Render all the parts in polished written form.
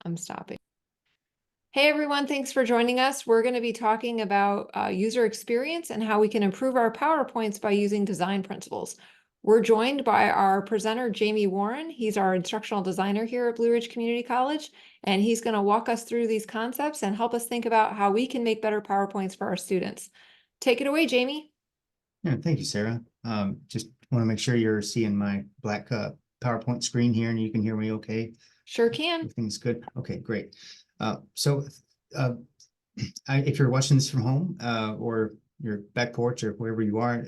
I'm stopping. Hey everyone, thanks for joining us. We're going to be talking about user experience and how we can improve our PowerPoints by using design principles. We're joined by our presenter, Jamie Warren. He's our instructional designer here at Blue Ridge Community College, and he's going to walk us through these concepts and help us think about how we can make better PowerPoints for our students. Take it away, Jamie. Yeah, thank you, Sarah. Just want to make sure you're seeing my black PowerPoint screen here and you can hear me okay. Sure can. Everything's good. Okay, great. If you're watching this from home or your back porch or wherever you are,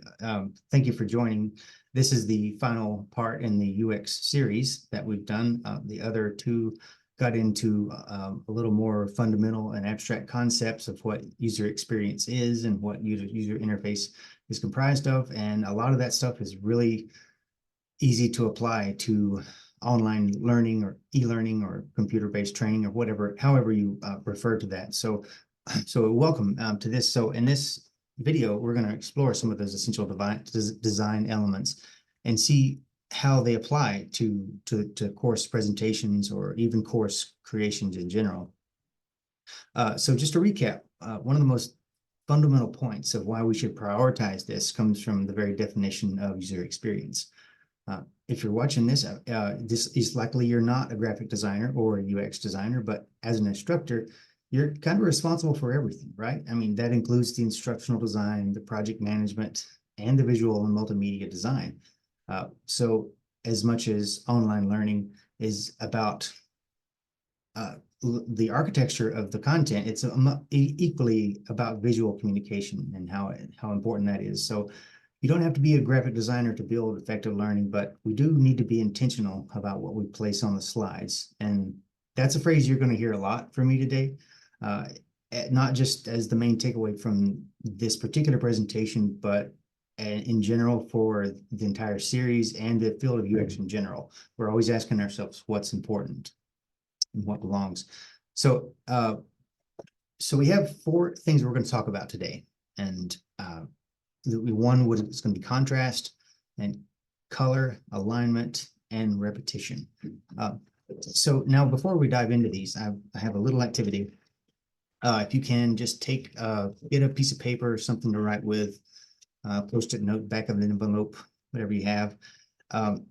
thank you for joining. This is the final part in the UX series that we've done. The other two got into a little more fundamental and abstract concepts of what user experience is and what user interface is comprised of. And a lot of that stuff is really easy to apply to online learning or e-learning or computer-based training or whatever, however you refer to that. So welcome to this. So in this video, we're going to explore some of those essential design elements and see how they apply to course presentations or even course creations in general. So just to recap, one of the most fundamental points of why we should prioritize this comes from the very definition of user experience. If you're watching this, this is likely you're not a graphic designer or a UX designer, but as an instructor, you're kind of responsible for everything, right? I mean, that includes the instructional design, the project management, and the visual and multimedia design. So as much as online learning is about the architecture of the content, it's equally about visual communication and how important that is. So you don't have to be a graphic designer to build effective learning, but we do need to be intentional about what we place on the slides. And that's a phrase you're going to hear a lot from me today, not just as the main takeaway from this particular presentation, but in general for the entire series and the field of UX in general. We're always asking ourselves what's important and what belongs. So, so we have four things we're going to talk about today. And one is going to be contrast and color, alignment, and repetition. So now before we dive into these, I have a little activity. If you can just get a piece of paper, something to write with, post-it note, back of an envelope, whatever you have. And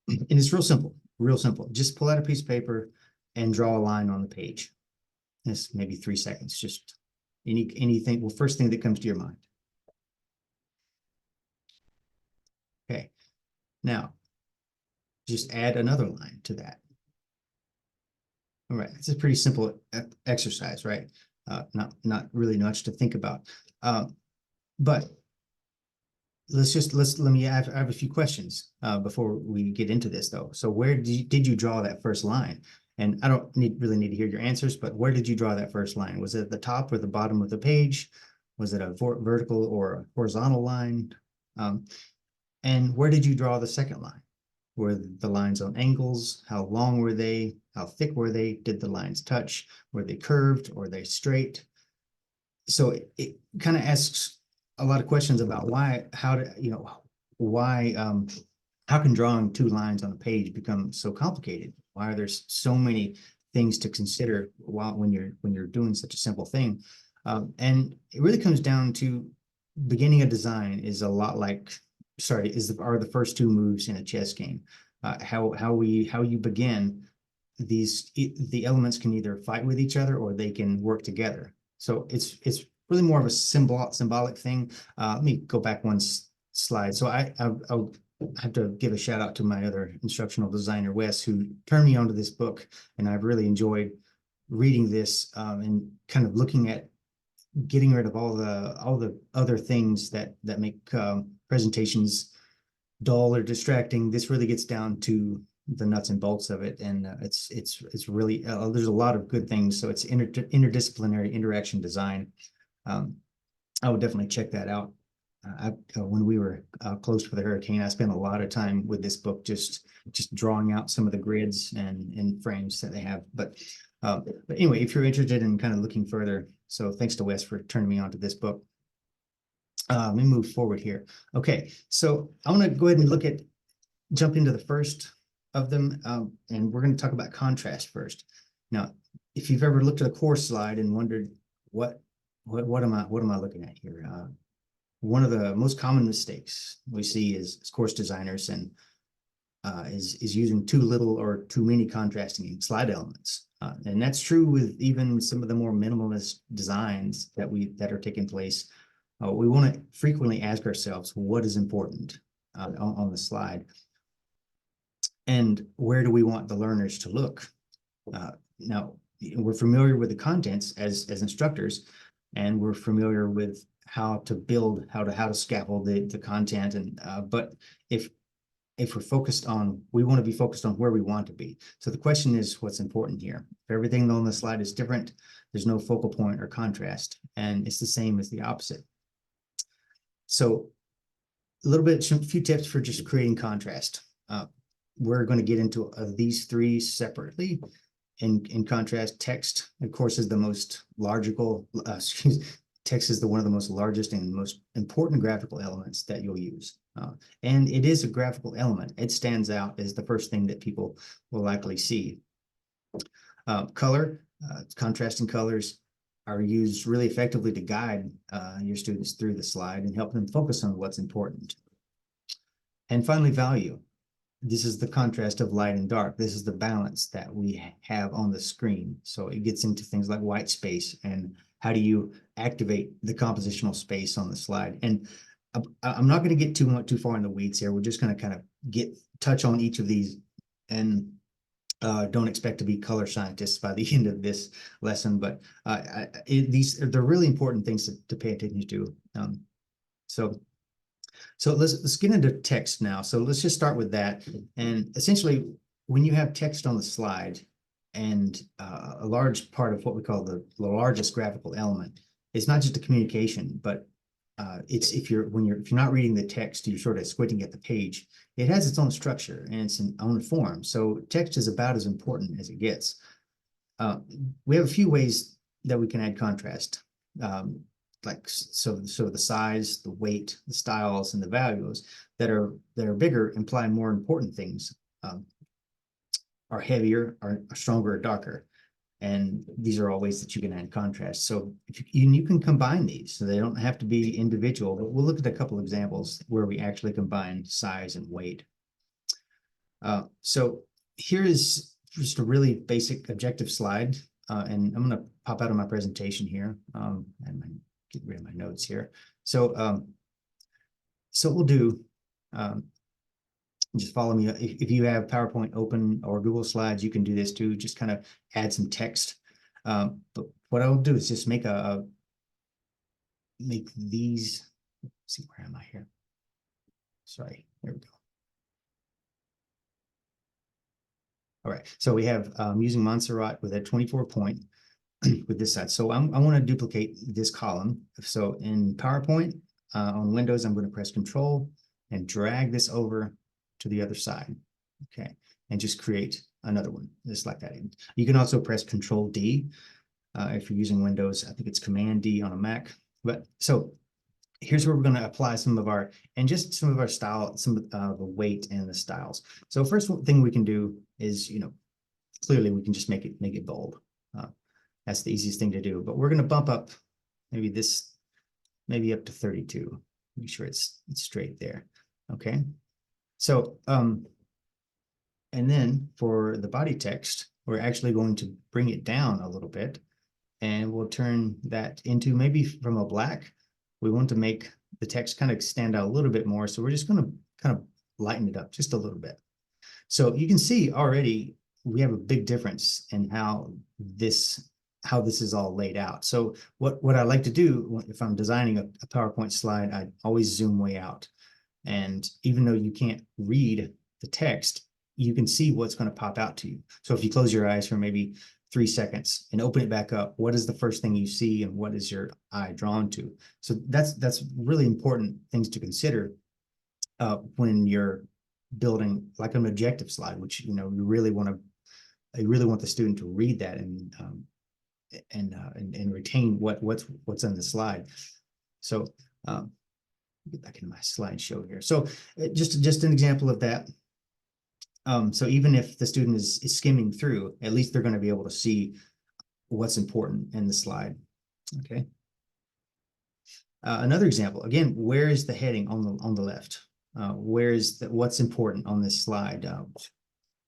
it's real simple, real simple. Just pull out a piece of paper and draw a line on the page. It's maybe 3 seconds, just anything, well, first thing that comes to your mind. Okay, now just add another line to that. All right, it's a pretty simple exercise, right? Not really much to think about. But I have a few questions before we get into this though. So where did you draw that first line? And I don't really need to hear your answers, but where did you draw that first line? Was it at the top or the bottom of the page? Was it a vertical or a horizontal line? And where did you draw the second line? Were the lines on angles? How long were they? How thick were they? Did the lines touch? Were they curved or were they straight? So it kind of asks a lot of questions about how can drawing two lines on a page become so complicated? Why are there so many things to consider when you're doing such a simple thing? And it really comes down to beginning a design is a lot like are the first two moves in a chess game. How you begin, the elements can either fight with each other or they can work together. So it's really more of a symbolic thing. Let me go back one slide. So I'll have to give a shout out to my other instructional designer, Wes, who turned me onto this book, and I've really enjoyed reading this and kind of looking at getting rid of all the other things that make presentations dull or distracting. This really gets down to the nuts and bolts of it, and it's really there's a lot of good things. So it's interdisciplinary interaction design. I would definitely check that out. When we were close to the hurricane, I spent a lot of time with this book, just drawing out some of the grids and frames that they have. But anyway, if you're interested in kind of looking further, so thanks to Wes for turning me on to this book. Let me move forward here. Okay, so I want to go ahead and jump into the first of them, and we're going to talk about contrast first. Now, if you've ever looked at a course slide and wondered what am I looking at here? One of the most common mistakes we see is course designers and is using too little or too many contrasting slide elements. And that's true with even some of the more minimalist designs that are taking place. We want to frequently ask ourselves, what is important on the slide? And where do we want the learners to look? Now, we're familiar with the contents as instructors, and we're familiar with how to build, how to scaffold the content. And but if we're focused on, we want to be focused on where we want to be. So the question is, what's important here? If everything on the slide is different, there's no focal point or contrast, and it's the same as the opposite. So a little bit, a few tips for just creating contrast. We're going to get into these three separately. In contrast, text, of course, is the most logical, text is one of the most largest and most important graphical elements that you'll use. And it is a graphical element. It stands out as the first thing that people will likely see. Color, contrasting colors are used really effectively to guide your students through the slide and help them focus on what's important. And finally, value. This is the contrast of light and dark. This is the balance that we have on the screen. So it gets into things like white space and how do you activate the compositional space on the slide. And I'm not going to get too far in the weeds here. We're just going to kind of touch on each of these, and don't expect to be color scientists by the end of this lesson. But they're really important things to pay attention to. So let's get into text now. So let's just start with that. And essentially, when you have text on the slide, and a large part of what we call the largest graphical element, it's not just a communication, but it's if you're not reading the text, you're sort of squinting at the page. It has its own structure and its own form. So text is about as important as it gets. We have a few ways that we can add contrast. So the size, the weight, the styles, and the values that are bigger imply more important things, are heavier, are stronger, or darker. And these are all ways that you can add contrast. So you can combine these, so they don't have to be individual, but we'll look at a couple examples where we actually combine size and weight. So here is just a really basic objective slide, and I'm going to pop out of my presentation here, and get rid of my notes here. So so we'll do, just follow me. If you have PowerPoint open or Google Slides, you can do this too. Just kind of add some text. But what I'll do is just make these. Let's see, where am I here? Sorry, here we go. All right, so we have using Montserrat with a 24 point with this side. So I want to duplicate this column. So in PowerPoint on Windows, I'm going to press Control and drag this over to the other side. Okay, and just create another one just like that. You can also press Control D if you're using Windows. I think it's Command D on a Mac. But so here's where we're going to apply some of our style, some of the weight and the styles. So first thing we can do is, clearly we can just make it bold. That's the easiest thing to do. But we're going to bump up maybe up to 32. Make sure it's straight there. Okay. So, and then for the body text, we're actually going to bring it down a little bit, and we'll turn that into maybe from a black. We want to make the text kind of stand out a little bit more. So we're just going to kind of lighten it up just a little bit. So you can see already we have a big difference in how this is all laid out. So what I like to do if I'm designing a PowerPoint slide, I always zoom way out. And even though you can't read the text, you can see what's going to pop out to you. So if you close your eyes for maybe 3 seconds and open it back up, what is the first thing you see and what is your eye drawn to? So that's really important things to consider when you're building like an objective slide, which you really want the student to read that and retain what's on the slide. So get back into my slideshow here. So just an example of that. So even if the student is skimming through, at least they're going to be able to see what's important in the slide. Okay. Another example, again, where is the heading on the left? Where is what's important on this slide?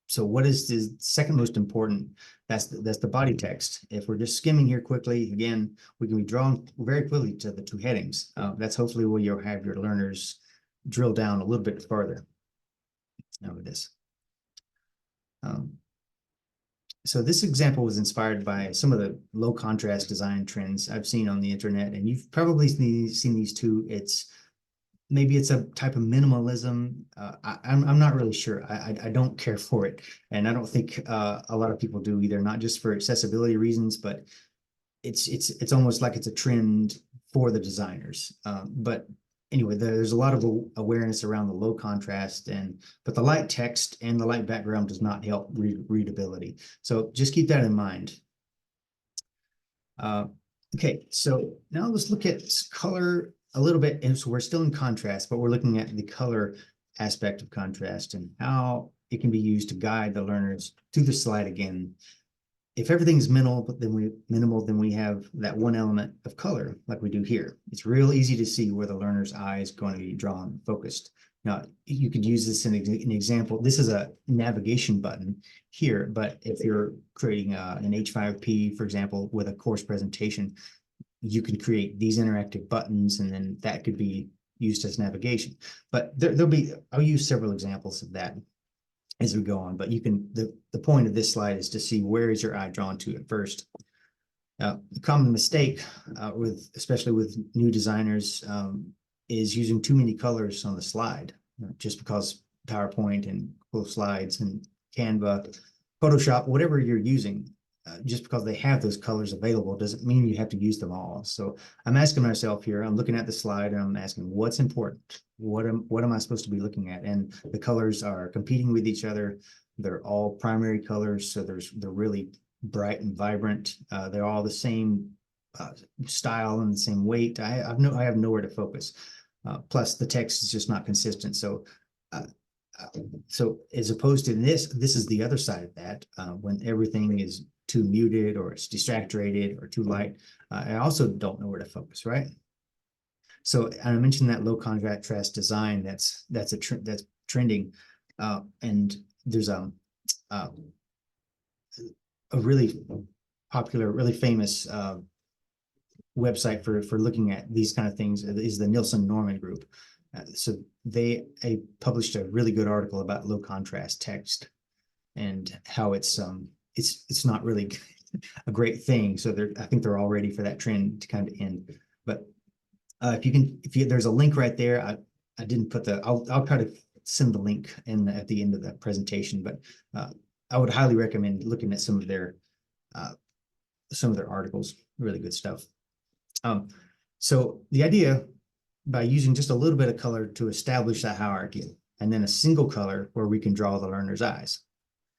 So what is the second most important? That's the body text. If we're just skimming here quickly, again, we can be drawn very quickly to the two headings. That's hopefully where you'll have your learners drill down a little bit further with this. So this example was inspired by some of the low contrast design trends I've seen on the internet, and you've probably seen these too. Maybe it's a type of minimalism. I'm not really sure. I don't care for it, and I don't think a lot of people do either. Not just for accessibility reasons, but it's almost like it's a trend for the designers. But anyway, there's a lot of awareness around the low contrast, but the light text and the light background does not help readability. So just keep that in mind. Okay, so now let's look at color a little bit. And so we're still in contrast, but we're looking at the color aspect of contrast and how it can be used to guide the learners through the slide again. If everything's minimal, then we have that one element of color like we do here. It's real easy to see where the learner's eye is going to be drawn, focused. Now, you could use this in an example. This is a navigation button here, but if you're creating an H5P, for example, with a course presentation, you can create these interactive buttons, and then that could be used as navigation. But I'll use several examples of that as we go on, but the point of this slide is to see where is your eye drawn to at first. The common mistake especially with new designers is using too many colors on the slide, just because PowerPoint and Google Slides and Canva, Photoshop, whatever you're using, just because they have those colors available doesn't mean you have to use them all. So I'm asking myself here, I'm looking at the slide and I'm asking what's important? What am I supposed to be looking at? And the colors are competing with each other. They're all primary colors, so they're really bright and vibrant. They're all the same style and the same weight. I have nowhere to focus. Plus the text is just not consistent. So as opposed to this is the other side of that. When everything is too muted or it's distracted or too light, I also don't know where to focus, right? So I mentioned that low contrast design that's trending, and there's a really popular, really famous website for looking at these kind of things is the Nielsen Norman Group. So they published a really good article about low contrast text and how it's not really a great thing. So I think they're all ready for that trend to kind of end. But there's a link right there. I didn't put I'll try to send the link at the end of the presentation, but I would highly recommend looking at some of their articles. Really good stuff. So the idea, by using just a little bit of color to establish that hierarchy, and then a single color where we can draw the learner's eyes.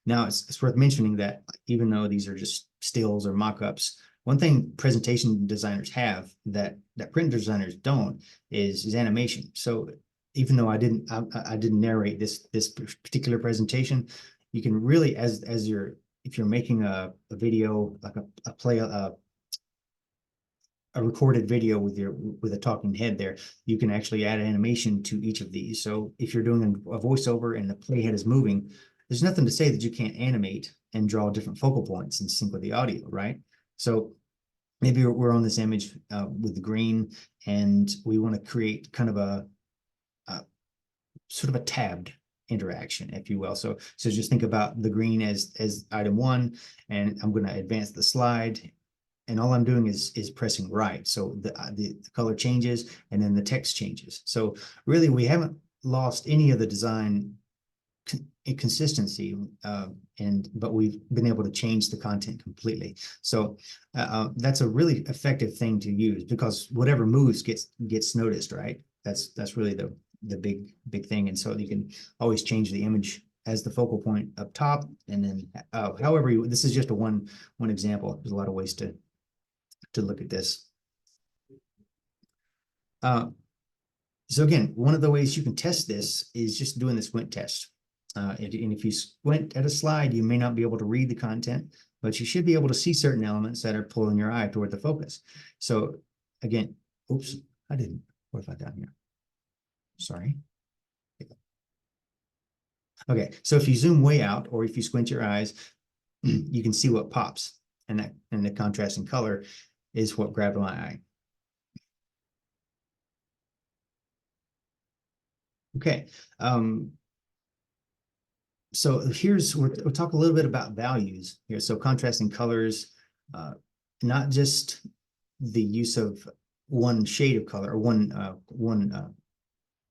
Now, it's worth mentioning that even though these are just stills or mock-ups, one thing presentation designers have that print designers don't is animation. So even though I didn't narrate this particular presentation, you can really, if you're making a video, like a recorded video with a talking head there, you can actually add animation to each of these. So if you're doing a voiceover and the playhead is moving, there's nothing to say that you can't animate and draw different focal points and sync with the audio, right? So maybe we're on this image with the green, and we want to create kind of a sort of a tabbed interaction, if you will. So just think about the green as item 1, and I'm going to advance the slide. And all I'm doing is pressing right. So the color changes and then the text changes. So really, we haven't lost any of the design consistency, but we've been able to change the content completely. So that's a really effective thing to use, because whatever moves gets noticed, right? That's really the big thing. And so you can always change the image as the focal point up top, and then however this is just one example. There's a lot of ways to look at this. So again, one of the ways you can test this is just doing the squint test. And if you squint at a slide, you may not be able to read the content, but you should be able to see certain elements that are pulling your eye toward the focus. So again, oops, I didn't. What have I done here? Sorry. Okay, so if you zoom way out or if you squint your eyes, you can see what pops, and the contrast in color is what grabbed my eye. Okay, so we'll talk a little bit about values here. So contrasting colors, not just the use of one shade of color or one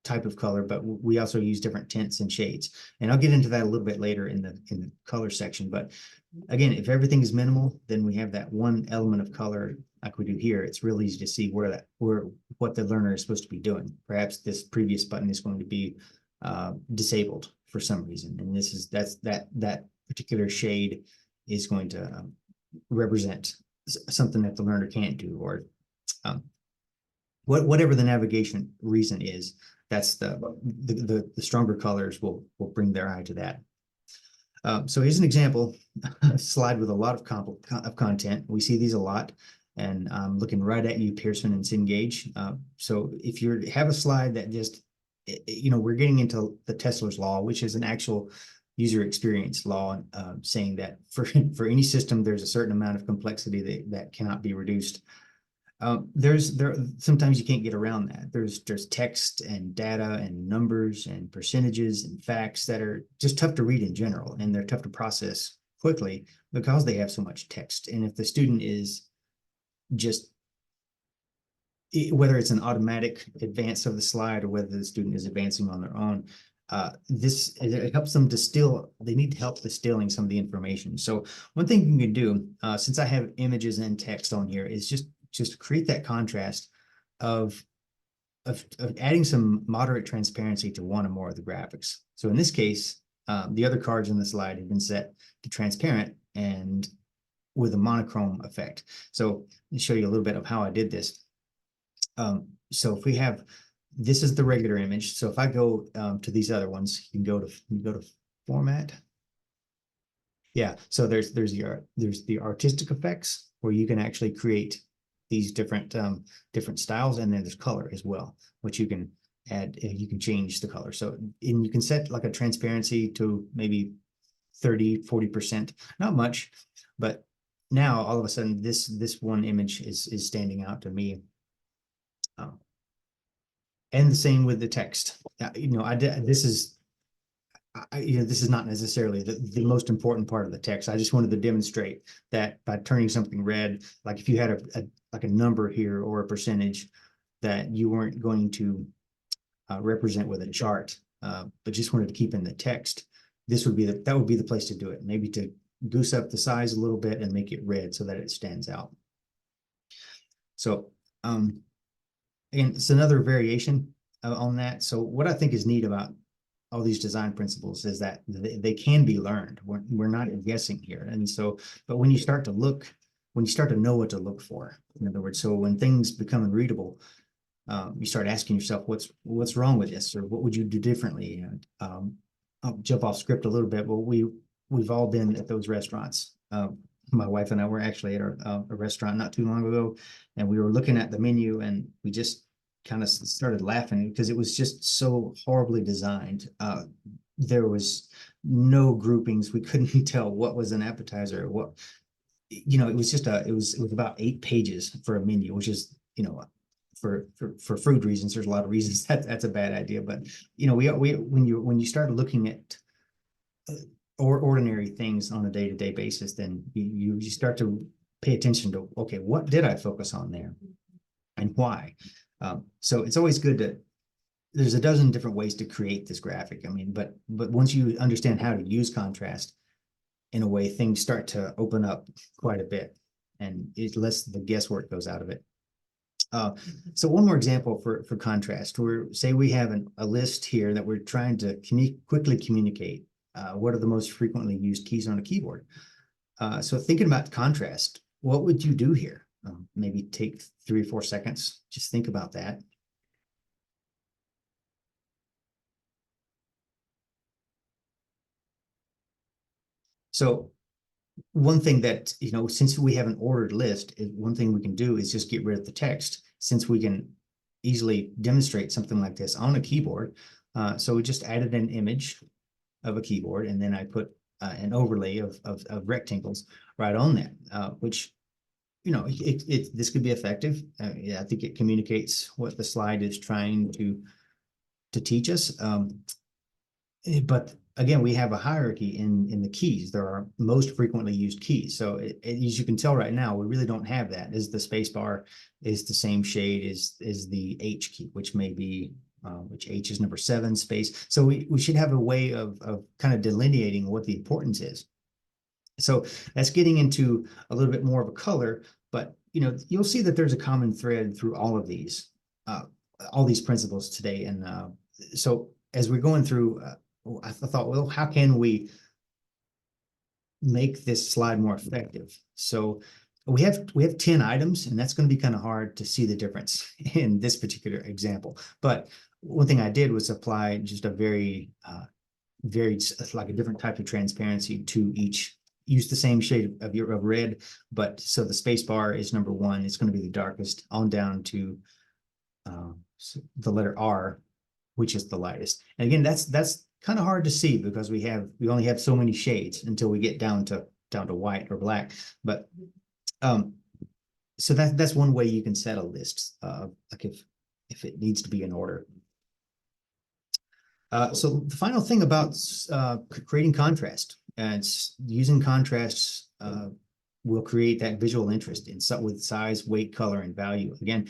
type of color, but we also use different tints and shades. And I'll get into that a little bit later in the color section. But again, if everything is minimal, then we have that one element of color like we do here. It's real easy to see what the learner is supposed to be doing. Perhaps this previous button is going to be disabled for some reason, and that particular shade is going to represent something that the learner can't do, or whatever the navigation reason is. That's the stronger colors will bring their eye to that. So here's an example, a slide with a lot of content. We see these a lot, and I'm looking right at you, Pearson and Cengage. So if you have a slide that just, we're getting into the Tesla's law, which is an actual user experience law, saying that for any system, there's a certain amount of complexity that cannot be reduced. Sometimes you can't get around that. There's text and data and numbers and percentages and facts that are just tough to read in general, and they're tough to process quickly because they have so much text. And if the student is just, whether it's an automatic advance of the slide or whether the student is advancing on their own, it helps them distill. They need help distilling some of the information. So one thing you can do, since I have images and text on here, is just create that contrast of adding some moderate transparency to one or more of the graphics. So in this case, the other cards in the slide have been set to transparent and with a monochrome effect. So let me show you a little bit of how I did this. So if we have, this is the regular image. So if I go to these other ones, you can go to format. Yeah, so there's the artistic effects where you can actually create these different styles, and then there's color as well, which you can add. You can change the color. So you can set like a transparency to maybe 30–40%, not much, but now all of a sudden this one image is standing out to me. And the same with the text. This is not necessarily the most important part of the text. I just wanted to demonstrate that by turning something red, like if you had like a number here or a percentage that you weren't going to represent with a chart, but just wanted to keep in the text, that would be the place to do it. Maybe to goose up the size a little bit and make it red so that it stands out. So, and it's another variation on that. So what I think is neat about all these design principles is that they can be learned. We're not guessing here. And so, but when you start to know what to look for, in other words, so when things become unreadable, you start asking yourself, what's wrong with this, or what would you do differently? And I'll jump off script a little bit, but we've all been at those restaurants. My wife and I were actually at a restaurant not too long ago, and we were looking at the menu, and we just kind of started laughing because it was just so horribly designed. There was no groupings. We couldn't tell what was an appetizer, it was just it was about 8 pages for a menu, which is, for food reasons, there's a lot of reasons that's a bad idea. But when you start looking at ordinary things on a day-to-day basis, then you start to pay attention to, okay, what did I focus on there and why? So it's always good there's a dozen different ways to create this graphic. I mean, but once you understand how to use contrast in a way, things start to open up quite a bit, and it less the guesswork goes out of it. So one more example for contrast, say we have a list here that we're trying to quickly communicate. What are the most frequently used keys on a keyboard? So thinking about contrast, what would you do here? Maybe take 3 or 4 seconds. Just think about that. So one thing that, since we have an ordered list, one thing we can do is just get rid of the text, since we can easily demonstrate something like this on a keyboard. So we just added an image of a keyboard, and then I put an overlay of rectangles right on that, which, this could be effective. Yeah, I think it communicates what the slide is trying to teach us. But again, we have a hierarchy in the keys. There are most frequently used keys. So as you can tell right now, we really don't have that. Is the space bar is the same shade as the H key, which may be which H is number 7 space. So we should have a way of kind of delineating what the importance is. So that's getting into a little bit more of a color, but you'll see that there's a common thread through all these principles today. And so as we're going through, I thought, well, how can we make this slide more effective? So we have 10 items, and that's going to be kind of hard to see the difference in this particular example. But one thing I did was apply just a very like a different type of transparency to each. Use the same shade of red, but so the space bar is number 1. It's going to be the darkest on down to the letter R, which is the lightest. And again, that's kind of hard to see because we only have so many shades until we get down to white or black. But so that's one way you can set a list, like if it needs to be in order. So the final thing about creating contrast, it's using contrasts will create that visual interest with size, weight, color, and value. Again,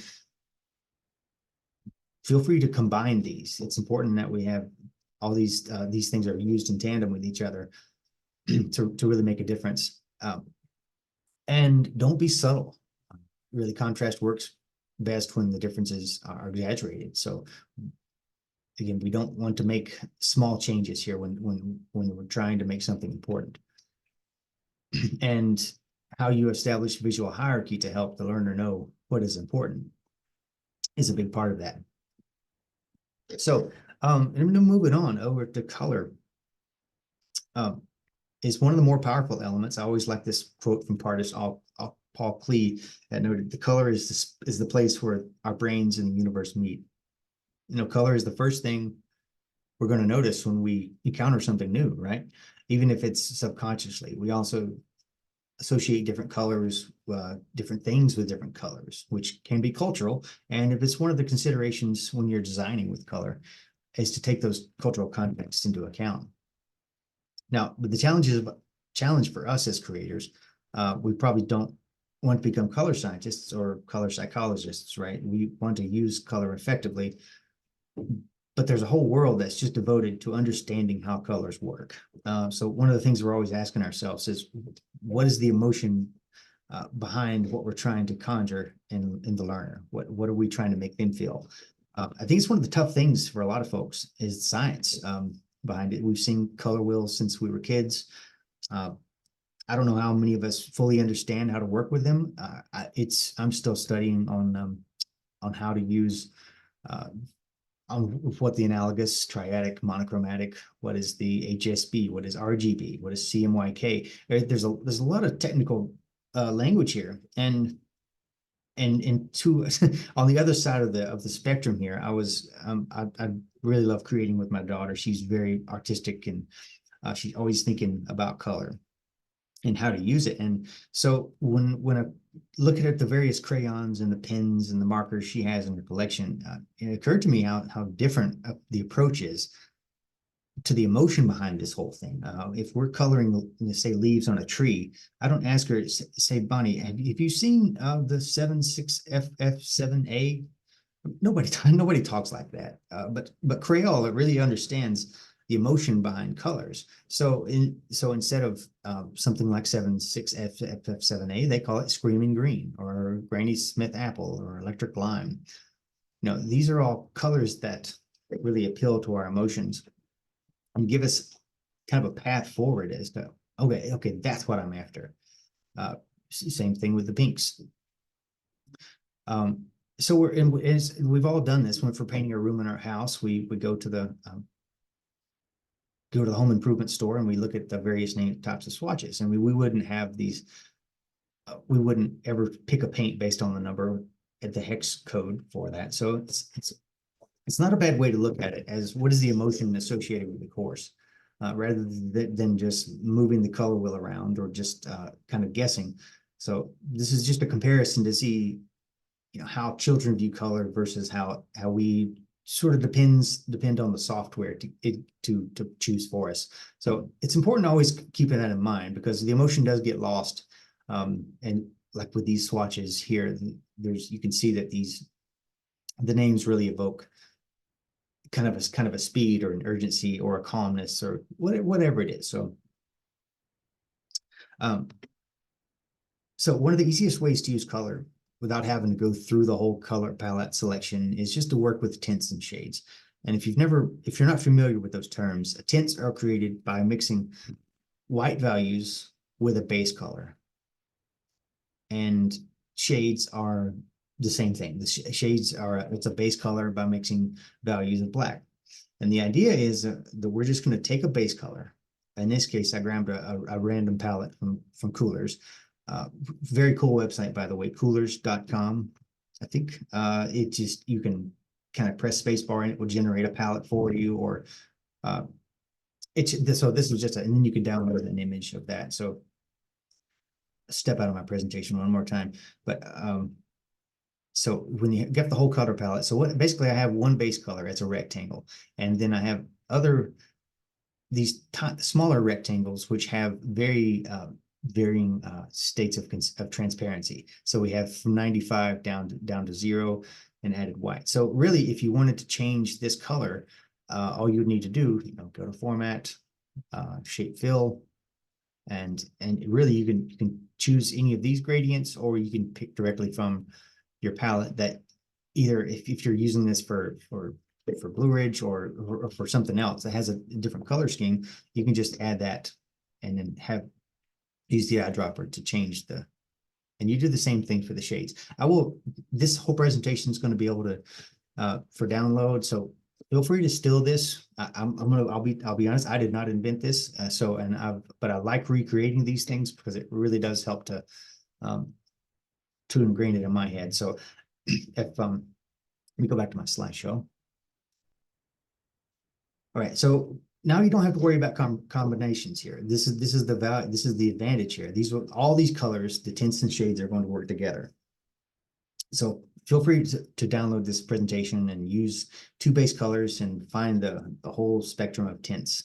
feel free to combine these. It's important that we have all these things are used in tandem with each other to really make a difference. And don't be subtle. Really, contrast works best when the differences are exaggerated. So again, we don't want to make small changes here when we're trying to make something important. And how you establish visual hierarchy to help the learner know what is important is a big part of that. So and moving on over to color. Is one of the more powerful elements. I always like this quote from artist Paul Klee that noted, "The color is the place where our brains and the universe meet." Color is the first thing we're going to notice when we encounter something new, right? Even if it's subconsciously. We also associate different colors, different things with different colors, which can be cultural. And if it's one of the considerations when you're designing with color, is to take those cultural contexts into account. Now, but the challenge for us as creators, we probably don't want to become color scientists or color psychologists, right? We want to use color effectively, but there's a whole world that's just devoted to understanding how colors work. So one of the things we're always asking ourselves is, what is the emotion behind what we're trying to conjure in the learner? What are we trying to make them feel? I think it's one of the tough things for a lot of folks is science behind it. We've seen color wheels since we were kids. I don't know how many of us fully understand how to work with them. I'm still studying on how to use on what the analogous, triadic, monochromatic, what is the HSB, what is RGB, what is CMYK. There's a lot of technical language here, and to on the other side of the spectrum here, I really love creating with my daughter. She's very artistic, and she's always thinking about color and how to use it. And so when I look at the various crayons and the pens and the markers she has in her collection, it occurred to me how different the approach is to the emotion behind this whole thing. If we're coloring, say, leaves on a tree, I don't ask her, say, Bonnie, have you seen the 76FF7A? Nobody talks like that. But Creole, it really understands the emotion behind colors. So instead of something like 76FF7A, they call it screaming green or Granny Smith apple or electric lime. These are all colors that really appeal to our emotions and give us kind of a path forward as to, okay, that's what I'm after. Same thing with the pinks. So we've all done this when we're painting a room in our house. We go to the go to the home improvement store and we look at the various types of swatches, and we wouldn't have these, we wouldn't ever pick a paint based on the number at the hex code for that. So it's not a bad way to look at it as what is the emotion associated with the course, rather than just moving the color wheel around or just kind of guessing. So this is just a comparison to see, how children view color versus how we sort of depend on the software to choose for us. So it's important to always keep that in mind, because the emotion does get lost. And like with these swatches here, you can see that the names really evoke kind of a speed or an urgency or a calmness or whatever it is. So so one of the easiest ways to use color without having to go through the whole color palette selection is just to work with tints and shades. And if you're not familiar with those terms, tints are created by mixing white values with a base color. And shades are the same thing. The shades it's a base color by mixing values of black. And the idea is that we're just going to take a base color. In this case, I grabbed a random palette from Coolers. Very cool website, by the way, coolers.com. I think you can kind of press spacebar and it will generate a palette for you, or so this is and then you can download an image of that. So step out of my presentation one more time, but so when you get the whole color palette, so basically I have one base color, it's a rectangle, and then I have these smaller rectangles which have very varying states of transparency. So we have from 95 down to 0 and added white. So really, if you wanted to change this color, all you would need to do, go to Format, Shape Fill, and really you can choose any of these gradients, or you can pick directly from your palette that either if you're using this for Blue Ridge or for something else that has a different color scheme, you can just add that and then use the eyedropper to change and you do the same thing for the shades. This whole presentation is going to be able to for download, so feel free to steal this. I'll be honest, I did not invent this. But I like recreating these things because it really does help to ingrain it in my head. So let me go back to my slideshow. All right, so now you don't have to worry about combinations here. This is the value. This is the advantage here. All these colors, the tints and shades, are going to work together. So feel free to download this presentation and use 2 base colors and find the whole spectrum of tints.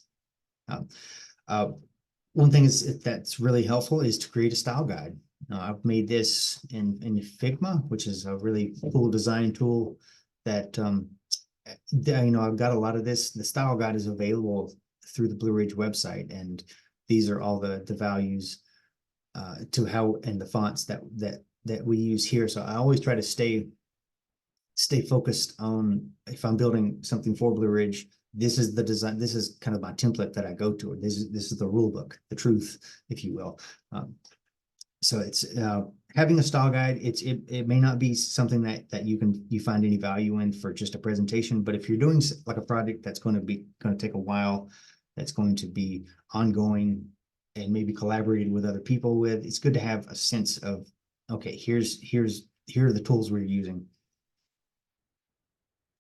One thing that's really helpful is to create a style guide. I've made this in Figma, which is a really cool design tool that I've got a lot of this. The style guide is available through the Blue Ridge website, and these are all the values and the fonts that we use here. So I always try to stay focused on, if I'm building something for Blue Ridge, this is the design. This is kind of my template that I go to. This is the rule book, the truth, if you will. So it's having a style guide. It may not be something that you find any value in for just a presentation, but if you're doing like a project that's going to take a while, that's going to be ongoing and maybe collaborated with other people with, it's good to have a sense of, okay, here are the tools we're using,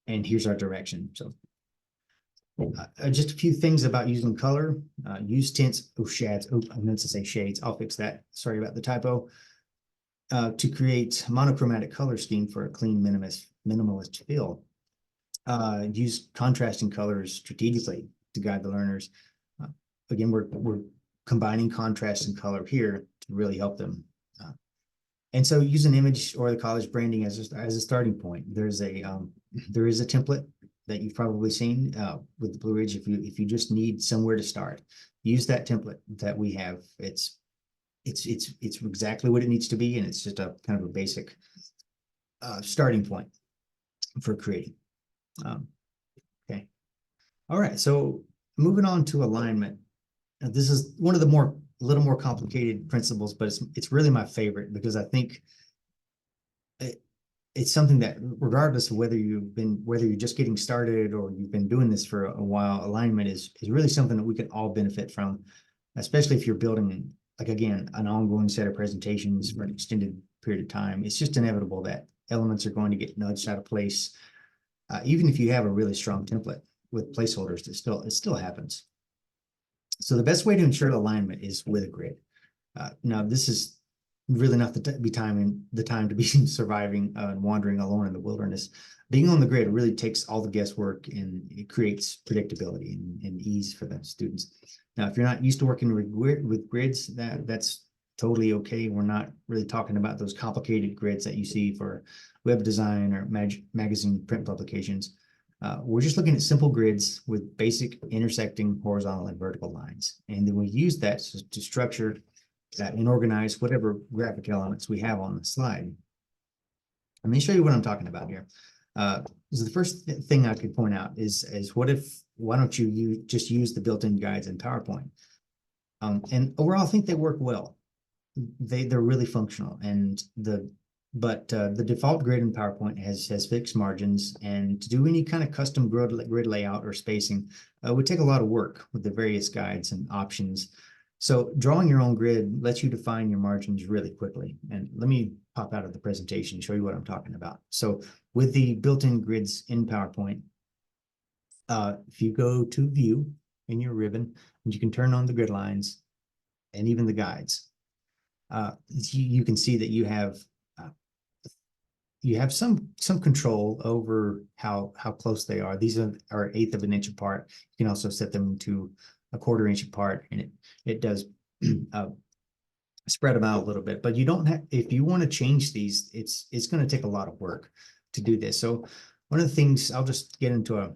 and here's our direction. So just a few things about using color. Use tints, shades. I meant to say shades. I'll fix that. Sorry about the typo. To create monochromatic color scheme for a clean minimalist feel. Use contrasting colors strategically to guide the learners. Again, we're combining contrast and color here to really help them. And so use an image or the college branding as a starting point. There is a template that you've probably seen with the Blue Ridge. If you just need somewhere to start, use that template that we have. It's exactly what it needs to be, and it's just a kind of a basic starting point for creating. Okay, all right. So moving on to alignment. Now, this is one of the little more complicated principles, but it's really my favorite because I think it's something that regardless of whether you're just getting started or you've been doing this for a while, alignment is really something that we can all benefit from, especially if you're building, like, again, an ongoing set of presentations for an extended period of time. It's just inevitable that elements are going to get nudged out of place. Even if you have a really strong template with placeholders, it still happens. So the best way to ensure alignment is with a grid. Now, this is really not the time to be surviving and wandering alone in the wilderness. Being on the grid really takes all the guesswork, and it creates predictability and ease for the students. Now, if you're not used to working with grids, that's totally okay. We're not really talking about those complicated grids that you see for web design or magazine print publications. We're just looking at simple grids with basic intersecting horizontal and vertical lines. And then we use that to structure and organize whatever graphic elements we have on the slide. Let me show you what I'm talking about here. So the first thing I could point out is why don't you just use the built-in guides in PowerPoint? And overall, I think they work well. They're really functional, and the default grid in PowerPoint has fixed margins, and to do any kind of custom grid layout or spacing would take a lot of work with the various guides and options. So drawing your own grid lets you define your margins really quickly. And let me pop out of the presentation and show you what I'm talking about. So with the built-in grids in PowerPoint, if you go to View in your ribbon, and you can turn on the grid lines and even the guides, you can see that you have some control over how close they are. These are 1/8 of an inch apart. You can also set them to 1/4 inch apart, and it does spread them out a little bit. But you don't have, if you want to change these, it's going to take a lot of work to do this. So one of the things, I'll just get into a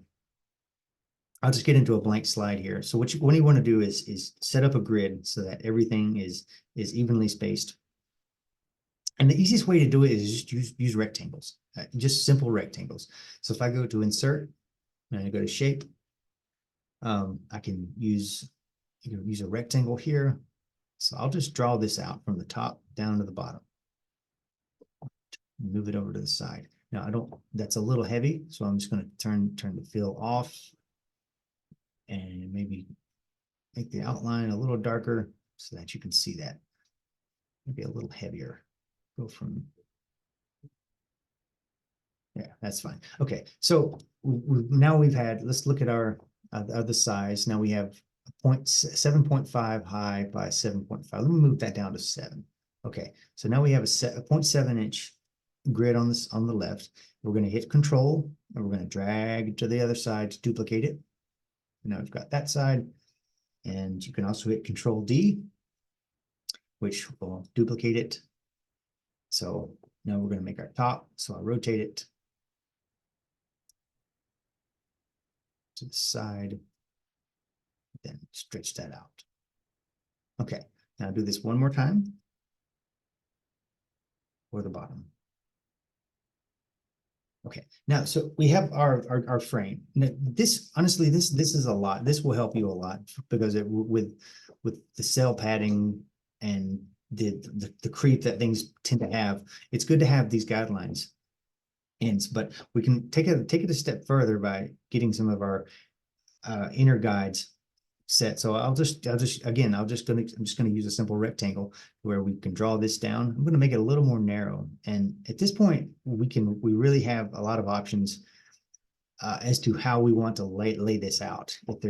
blank slide here. So what you want to do is set up a grid so that everything is evenly spaced. And the easiest way to do it is just use rectangles, just simple rectangles. So if I go to Insert and I go to Shape, I can use a rectangle here. So I'll just draw this out from the top down to the bottom. Move it over to the side. Now that's a little heavy, so I'm just going to turn the fill off and maybe make the outline a little darker so that you can see that. Maybe a little heavier. Go from, yeah, that's fine. Okay, so now let's look at our the size. Now we have 7.5 high by 7.5. Let me move that down to 7. Okay, so now we have a 0.7 inch grid on the left. We're going to hit Control, and we're going to drag to the other side to duplicate it. Now we've got that side, and you can also hit Control D, which will duplicate it. So now we're going to make our top. So I'll rotate it to the side, then stretch that out. Okay, now do this one more time for the bottom. Okay, now so we have our frame. Now, honestly, this is a lot. This will help you a lot because with the cell padding and the creep that things tend to have, it's good to have these guidelines. But we can take it a step further by getting some of our inner guides set. So I'm just gonna use a simple rectangle where we can draw this down. I'm gonna make it a little more narrow. And at this point, we really have a lot of options as to how we want to lay this out. If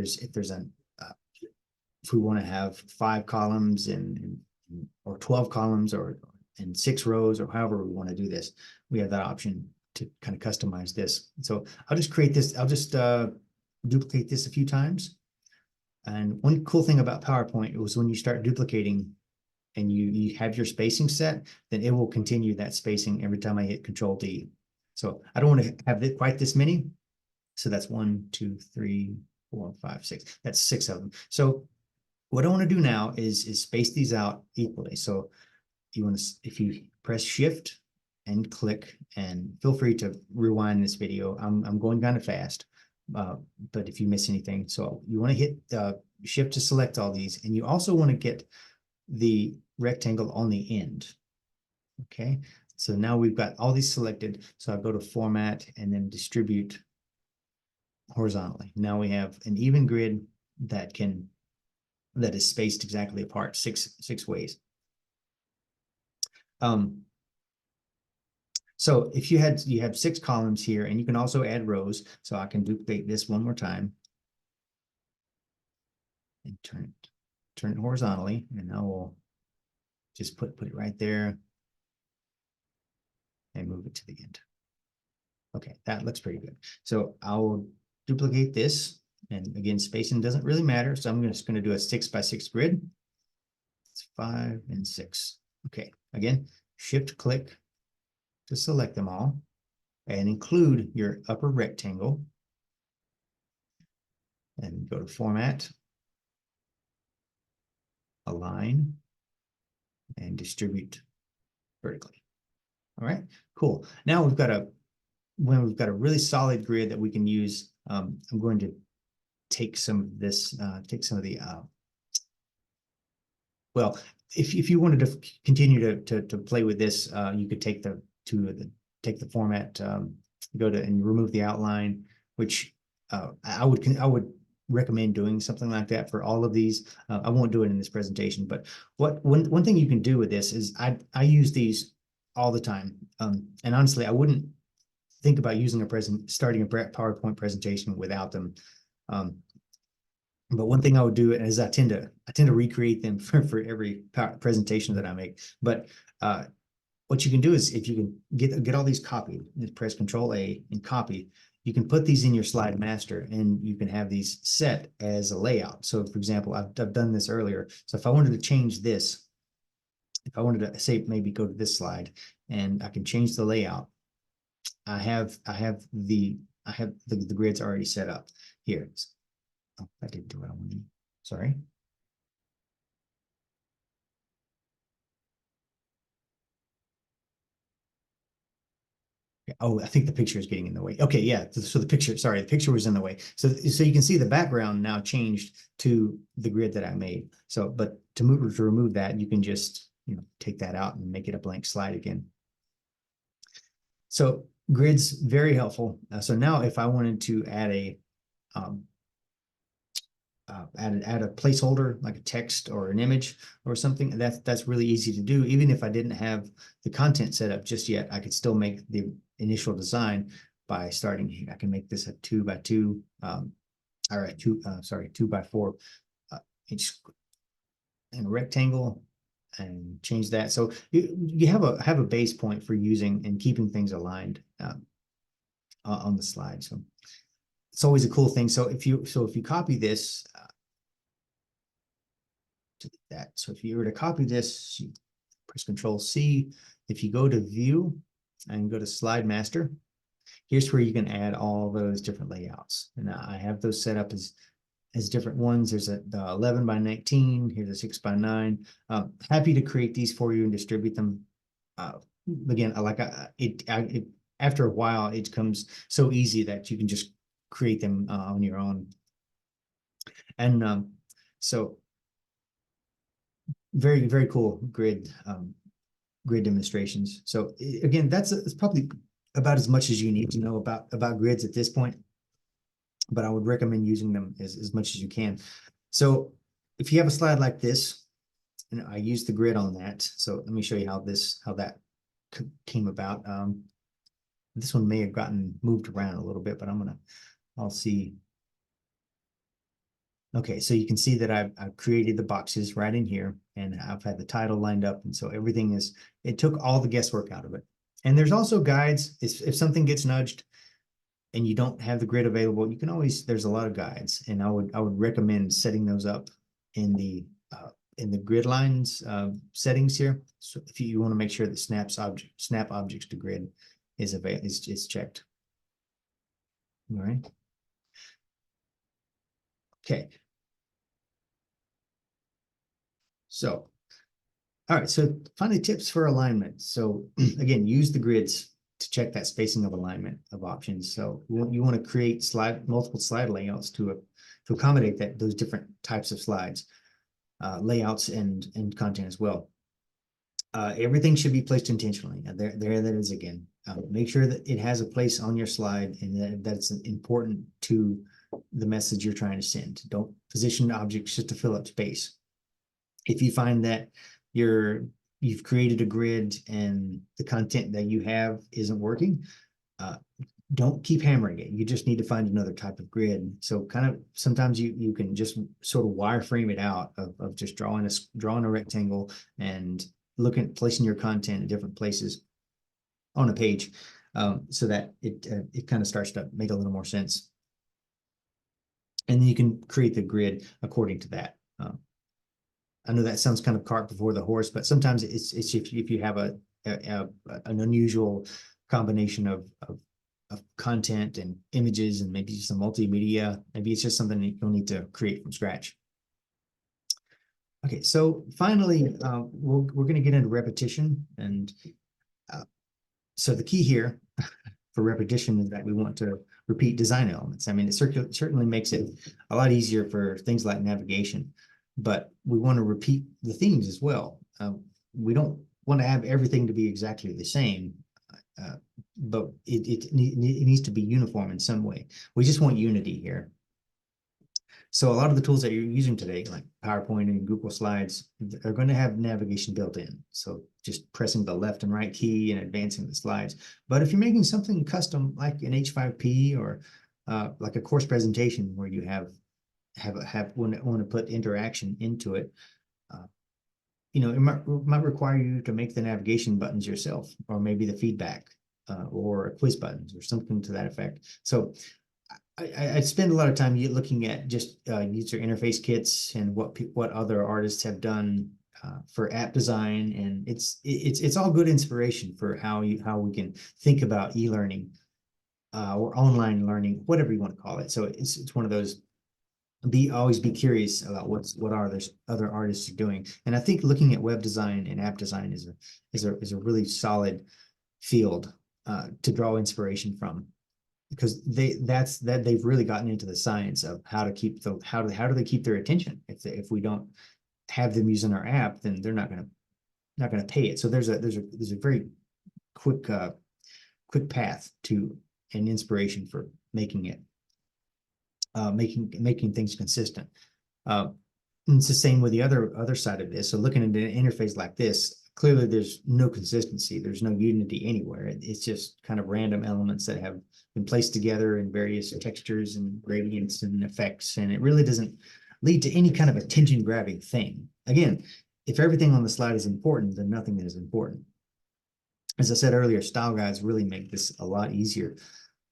we want to have 5 columns or 12 columns and 6 rows, or however we want to do this, we have that option to kind of customize this. So I'll just create this. I'll just duplicate this a few times. And one cool thing about PowerPoint was when you start duplicating and you have your spacing set, then it will continue that spacing every time I hit Control D. So I don't want to have quite this many. So that's 1, 2, 3, 4, 5, 6. That's 6 of them. So what I want to do now is space these out equally. So if you press Shift and click, and feel free to rewind this video. I'm going kind of fast, but if you miss anything, so you want to hit Shift to select all these, and you also want to get the rectangle on the end. Okay, so now we've got all these selected. So I go to format and then distribute horizontally. Now we have an even grid that is spaced exactly apart, six ways. So if you have 6 columns here, and you can also add rows. So I can duplicate this one more time and turn it horizontally, and now we'll just put it right there and move it to the end. Okay, that looks pretty good. So I'll duplicate this, and again, spacing doesn't really matter. So I'm just going to do a 6x6 grid. It's 5 and 6. Okay, again, shift click to select them all and include your upper rectangle, and go to format, align, and distribute vertically. All right, cool. Now when we've got a really solid grid that we can use, I'm going to take some of this, well, if you wanted to continue to play with this, you could take the format, go to and remove the outline, which I would recommend doing something like that for all of these. I won't do it in this presentation, but one thing you can do with this is I use these all the time, and honestly, I wouldn't think about starting a PowerPoint presentation without them. But one thing I would do is I tend to recreate them for every presentation that I make. But what you can do is, if you can get all these copied, press Control A and copy, you can put these in your slide master, and you can have these set as a layout. So for example, I've done this earlier. So if I wanted to change this, if I wanted to say maybe go to this slide, and I can change the layout, I have the grids already set up here. Oh, I didn't do what I wanted. Sorry. Oh, I think the picture is getting in the way. Okay, yeah. So the picture was in the way. So you can see the background now changed to the grid that I made. So, but to remove that, you can just take that out and make it a blank slide again. So grids, very helpful. So now if I wanted to add add a placeholder like a text or an image or something, that's really easy to do. Even if I didn't have the content set up just yet, I could still make the initial design by starting here. I can make this a 2x2, or a 2x4 inch and a rectangle, and change that. So you have a base point for using and keeping things aligned on the slide. So it's always a cool thing. So if you copy this, to that. So if you were to copy this, you press Control C. If you go to View and go to Slide Master, here's where you can add all those different layouts. And I have those set up as different ones. There's the 11x19. Here's a 6x9. Happy to create these for you and distribute them. Again, after a while, it becomes so easy that you can just create them on your own. And so very, very cool grid demonstrations. So again, that's probably about as much as you need to know about grids at this point, but I would recommend using them as much as you can. So if you have a slide like this, and I use the grid on that, so let me show you how that came about. This one may have gotten moved around a little bit, but I'll see. Okay, so you can see that I've created the boxes right in here, and I've had the title lined up, and so everything it took all the guesswork out of it. And there's also guides. If something gets nudged and you don't have the grid available, you can always, there's a lot of guides, and I would recommend setting those up in the grid lines settings here. So if you want to make sure that snap objects to grid is checked. All right. Okay. So, all right. So finally, tips for alignment. So again, use the grids to check that spacing of alignment of options. So you want to create multiple slide layouts to accommodate those different types of slides, layouts and content as well. Everything should be placed intentionally. There that is again. Make sure that it has a place on your slide and that's important to the message you're trying to send. Don't position objects just to fill up space. If you find that you've created a grid and the content that you have isn't working, don't keep hammering it. You just need to find another type of grid. So kind of sometimes you can just sort of wireframe it out of just drawing a rectangle and placing your content in different places on a page, so that it kind of starts to make a little more sense. And then you can create the grid according to that. I know that sounds kind of cart before the horse, but sometimes it's if you have an unusual combination of content and images and maybe some multimedia, maybe it's just something that you'll need to create from scratch. Okay, so finally, we're going to get into repetition. And so the key here for repetition is that we want to repeat design elements. I mean, it certainly makes it a lot easier for things like navigation, but we want to repeat the themes as well. We don't want to have everything to be exactly the same, but it needs to be uniform in some way. We just want unity here. So a lot of the tools that you're using today, like PowerPoint and Google Slides, are going to have navigation built in. So just pressing the left and right key and advancing the slides. But if you're making something custom, like an H5P or like a course presentation where you want to put interaction into it, it might require you to make the navigation buttons yourself, or maybe the feedback or quiz buttons or something to that effect. So I spend a lot of time looking at just user interface kits and what other artists have done for app design, and it's all good inspiration for how we can think about e-learning or online learning, whatever you want to call it. So it's one of those. Always be curious about what other artists are doing, and I think looking at web design and app design is a really solid field to draw inspiration from, because they've really gotten into the science of how do they keep their attention. If we don't have them using our app, then they're not gonna pay it. So there's a very quick path to an inspiration for making it making things consistent. And it's the same with the other side of this. So looking at an interface like this, clearly there's no consistency, there's no unity anywhere. It's just kind of random elements that have been placed together in various textures and gradients and effects, and it really doesn't lead to any kind of attention grabbing thing. Again, if everything on the slide is important, then nothing is important. As I said earlier, style guides really make this a lot easier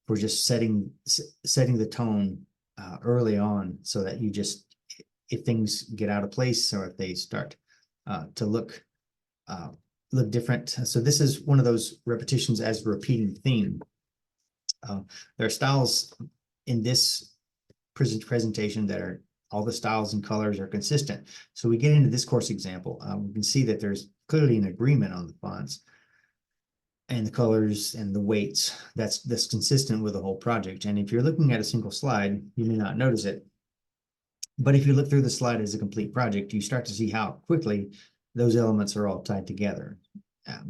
for just setting the tone early on, so that you just, if things get out of place or if they start to look different. So this is one of those repetitions as a repeating theme. There are styles in this presentation that are all the styles and colors are consistent. So we get into this course example. We can see that there's clearly an agreement on the fonts and the colors and the weights that's consistent with the whole project. And if you're looking at a single slide, you may not notice it. But if you look through the slide as a complete project, you start to see how quickly those elements are all tied together.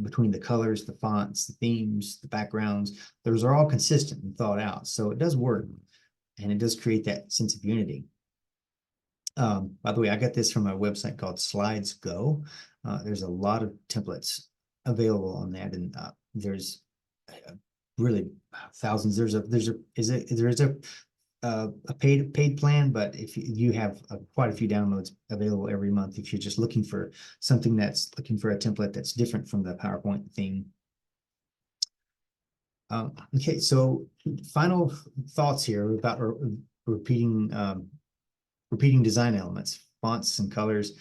Between the colors, the fonts, the themes, the backgrounds, those are all consistent and thought out. So it does work, and it does create that sense of unity. By the way, I got this from a website called Slides Go. There's a lot of templates available on that, and there's really thousands. There's a paid plan, but if you have quite a few downloads available every month, if you're just looking for something that's looking for a template that's different from the PowerPoint theme. Okay, so final thoughts here about repeating design elements, fonts and colors.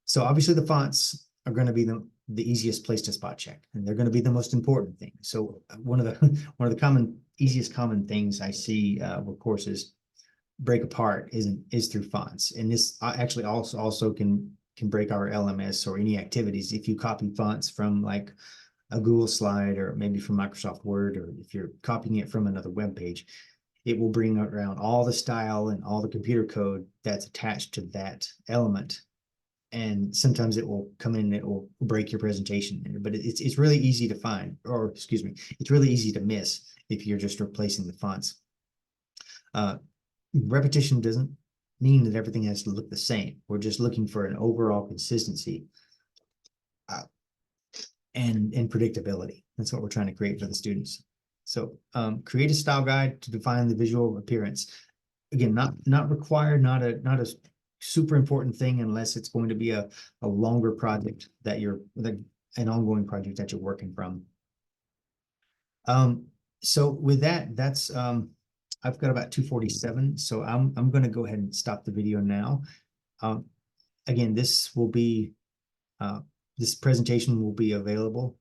So obviously the fonts are going to be the easiest place to spot check, and they're going to be the most important thing. So one of the easiest common things I see where courses break apart is through fonts, and this actually also can break our LMS or any activities if you copy fonts from like a Google slide or maybe from Microsoft Word, or if you're copying it from another web page. It will bring around all the style and all the computer code that's attached to that element. and sometimes it will come in and it will break your presentation. But it's really easy to find, or excuse me, it's really easy to miss if you're just replacing the fonts. Repetition doesn't mean that everything has to look the same. We're just looking for an overall consistency and predictability. That's what we're trying to create for the students. So create a style guide to define the visual appearance. Again, not required, not a super important thing unless it's going to be a longer project that an ongoing project that you're working from. So with that, that's I've got about 2:47, so I'm going to go ahead and stop the video now. Again, this presentation will be available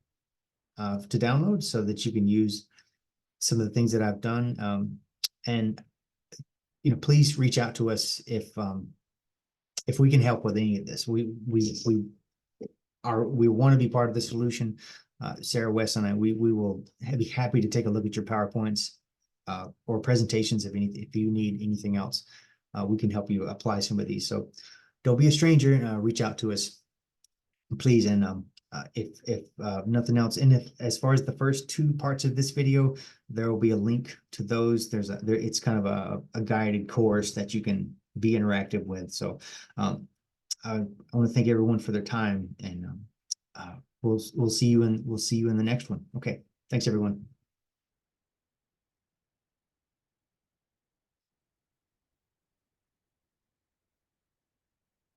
to download so that you can use some of the things that I've done. And please reach out to us if we can help with any of this. We want to be part of the solution. Sarah, Wes, and I, we will be happy to take a look at your PowerPoints or presentations if you need anything else. We can help you apply some of these. So don't be a stranger. Reach out to us, please. And if nothing else, and as far as the first two parts of this video, there will be a link to those. It's kind of a guided course that you can be interactive with. So I want to thank everyone for their time, and we'll see you in the next one. Okay, thanks everyone.